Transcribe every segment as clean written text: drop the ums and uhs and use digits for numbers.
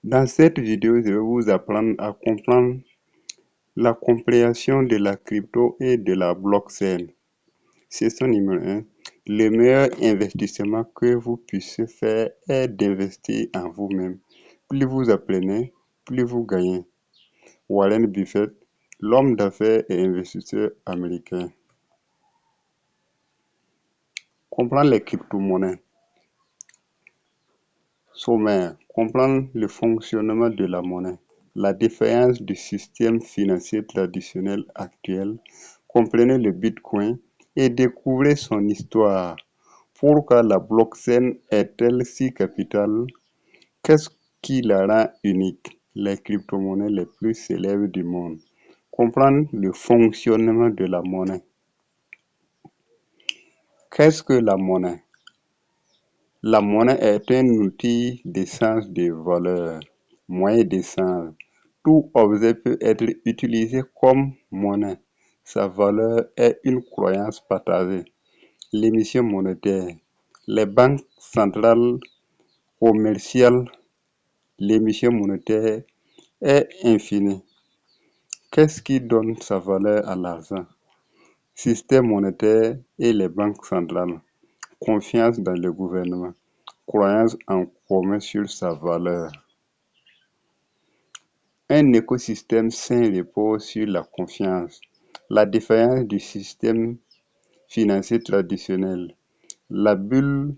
Dans cette vidéo, je vais vous apprendre à comprendre la compréhension de la crypto et de la blockchain. Session numéro 1. Le meilleur investissement que vous puissiez faire est d'investir en vous-même. Plus vous apprenez, plus vous gagnez. Warren Buffett, l'homme d'affaires et investisseur américain. Comprendre les crypto-monnaies. Sommaire. Comprendre le fonctionnement de la monnaie. La différence du système financier traditionnel actuel. Comprenez le Bitcoin et découvrez son histoire. Pourquoi la blockchain est-elle si capitale? Qu'est-ce qui la rend unique? Les crypto-monnaies les plus célèbres du monde. Comprendre le fonctionnement de la monnaie. Qu'est-ce que la monnaie? La monnaie est un outil d'échange de valeur, moyen d'échange. Tout objet peut être utilisé comme monnaie. Sa valeur est une croyance partagée. L'émission monétaire. Les banques centrales commerciales, l'émission monétaire est infinie. Qu'est-ce qui donne sa valeur à l'argent? Système monétaire et les banques centrales. Confiance dans le gouvernement. Croyance en commun sur sa valeur. Un écosystème sain repose sur la confiance. La différence du système financier traditionnel. La bulle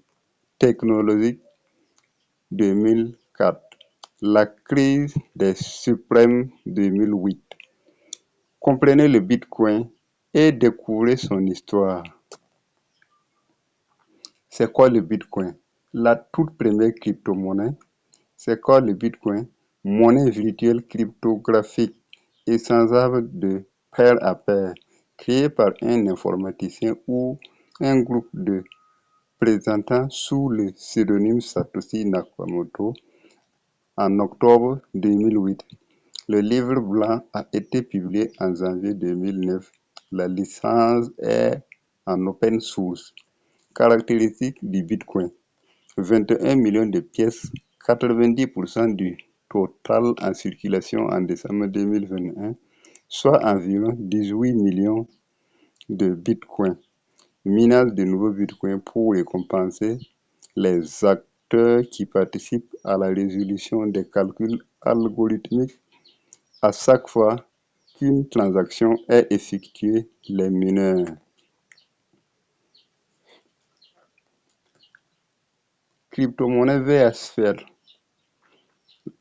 technologique 2004. La crise des subprimes 2008. Comprenez le Bitcoin et découvrez son histoire. C'est quoi le Bitcoin? La toute première crypto-monnaie. C'est quoi le Bitcoin? Monnaie virtuelle cryptographique échangeable de pair à pair, créée par un informaticien ou un groupe de présentant sous le pseudonyme Satoshi Nakamoto en octobre 2008. Le livre blanc a été publié en janvier 2009. La licence est en open source. Caractéristiques du Bitcoin. 21 millions de pièces, 90% du total en circulation en décembre 2021, soit environ 18 millions de bitcoins. Minage de nouveaux bitcoins pour récompenser les acteurs qui participent à la résolution des calculs algorithmiques à chaque fois qu'une transaction est effectuée, les mineurs. Crypto-monnaie vs sphère.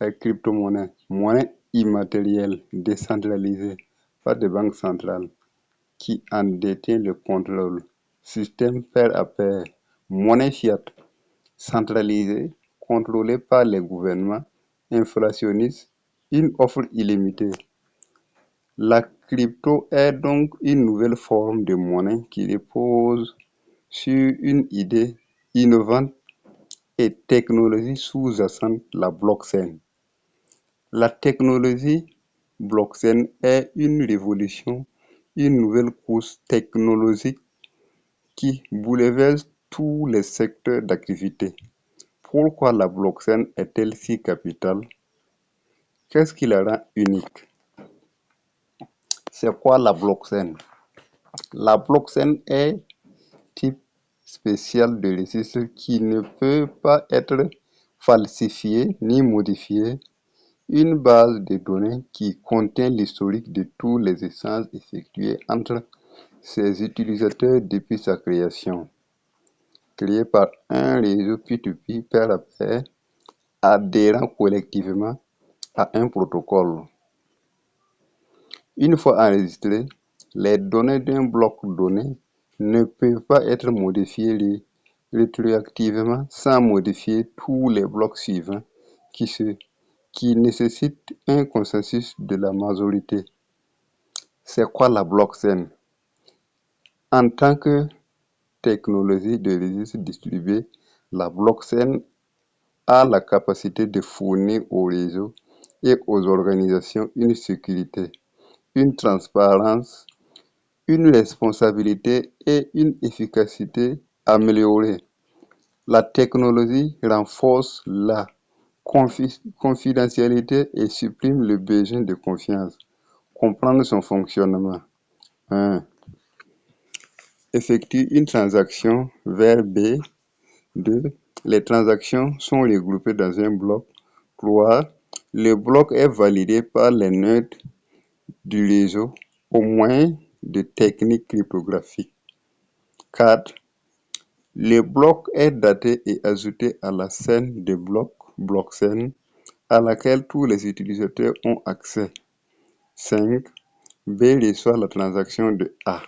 La crypto-monnaie, monnaie immatérielle, décentralisée, par des banques centrales, qui en détient le contrôle. Système pair à pair, monnaie fiat, centralisée, contrôlée par les gouvernements, inflationniste, une offre illimitée. La crypto est donc une nouvelle forme de monnaie qui repose sur une idée innovante et technologie sous-jacente, la blockchain. La technologie blockchain est une révolution, une nouvelle couche technologique qui bouleverse tous les secteurs d'activité. Pourquoi la blockchain est-elle si capitale? Qu'est-ce qui la rend unique? C'est quoi la blockchain? La blockchain est type spécial de registre qui ne peut pas être falsifié ni modifié. Une base de données qui contient l'historique de tous les échanges effectués entre ses utilisateurs depuis sa création. Créée par un réseau P2P pair à pair adhérant collectivement à un protocole. Une fois enregistrées, les données d'un bloc donné ne peuvent pas être modifiées rétroactivement sans modifier tous les blocs suivants qui nécessitent un consensus de la majorité. C'est quoi la blockchain? En tant que technologie de registre distribué, la blockchain a la capacité de fournir au réseau et aux organisations une sécurité, une transparence, une responsabilité et une efficacité améliorées. La technologie renforce la Confidentialité et supprime le besoin de confiance. Comprendre son fonctionnement. 1. Effectue une transaction vers B. 2. Les transactions sont regroupées dans un bloc. 3. Le bloc est validé par les nœuds du réseau au moyen de techniques cryptographiques. 4. Le bloc est daté et ajouté à la chaîne de blocs, blockchain, à laquelle tous les utilisateurs ont accès. 5. B reçoit la transaction de A.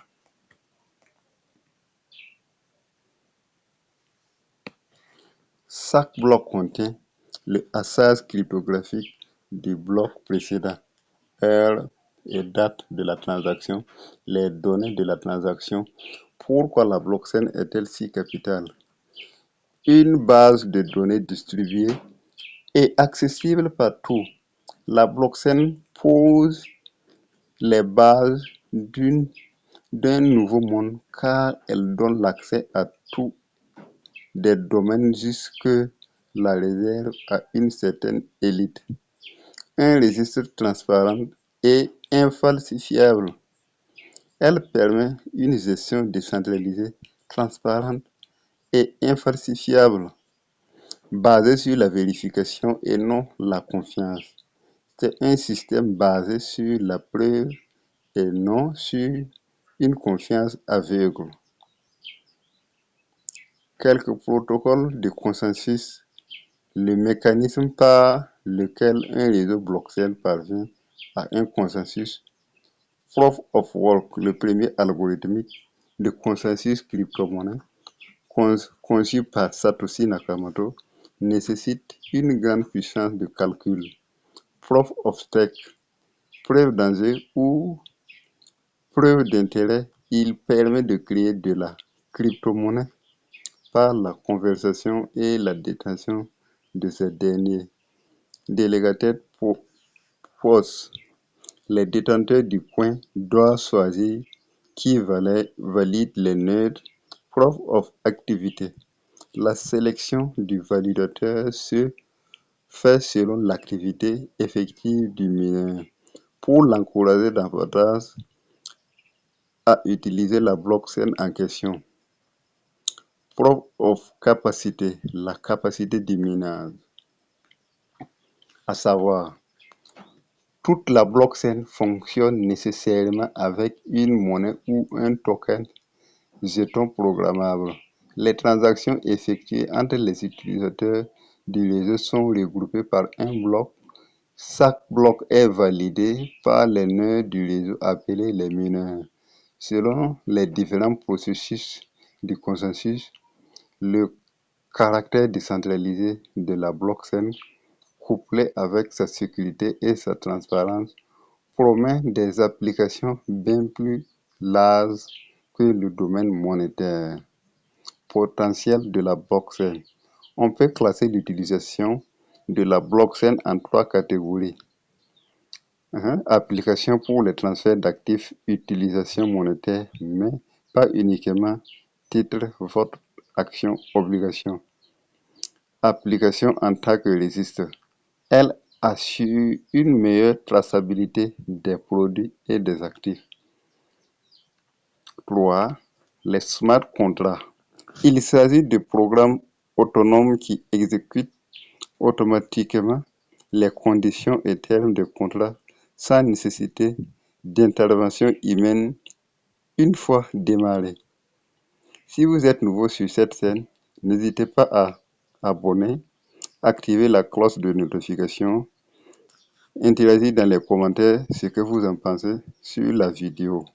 Chaque bloc contient le hash cryptographique du bloc précédent, heure et date de la transaction, les données de la transaction. Pourquoi la blockchain est-elle si capitale? Une base de données distribuée et accessible partout. La blockchain pose les bases d'un nouveau monde car elle donne l'accès à tous des domaines jusque la réserve à une certaine élite. Un registre transparent et infalsifiable. Elle permet une gestion décentralisée, transparente et infalsifiable, basée sur la vérification et non la confiance. C'est un système basé sur la preuve et non sur une confiance aveugle. Quelques protocoles de consensus. Le mécanisme par lequel un réseau blockchain parvient à un consensus. Proof of Work, le premier algorithmique de consensus crypto-monnaie conçu par Satoshi Nakamoto, nécessite une grande puissance de calcul. Proof of Stake, preuve d'enjeu ou preuve d'intérêt, il permet de créer de la crypto-monnaie par la conversation et la détention de ces derniers. Delegated Force, les détenteurs du coin doivent choisir qui valide les nœuds. Proof of Activity, la sélection du validateur se fait selon l'activité effective du mineur. Pour l'encourager davantage à utiliser la blockchain en question. Proof of Capacity, la capacité du minage, à savoir, toute la blockchain fonctionne nécessairement avec une monnaie ou un token jeton programmable. Les transactions effectuées entre les utilisateurs du réseau sont regroupées par un bloc. Chaque bloc est validé par les nœuds du réseau appelés les mineurs. Selon les différents processus de consensus, le caractère décentralisé de la blockchain, couplé avec sa sécurité et sa transparence, promet des applications bien plus larges que le domaine monétaire. Potentiel de la blockchain. On peut classer l'utilisation de la blockchain en 3 catégories. Application pour les transferts d'actifs, utilisation monétaire, mais pas uniquement titre, vote, action, obligation. Application en tant que registre. Elle assure une meilleure traçabilité des produits et des actifs. 3. Les smart contracts. Il s'agit de programmes autonomes qui exécutent automatiquement les conditions et termes de contrat sans nécessité d'intervention humaine une fois démarré. Si vous êtes nouveau sur cette chaîne, n'hésitez pas à abonner, activer la cloche de notification, interagir dans les commentaires ce que vous en pensez sur la vidéo.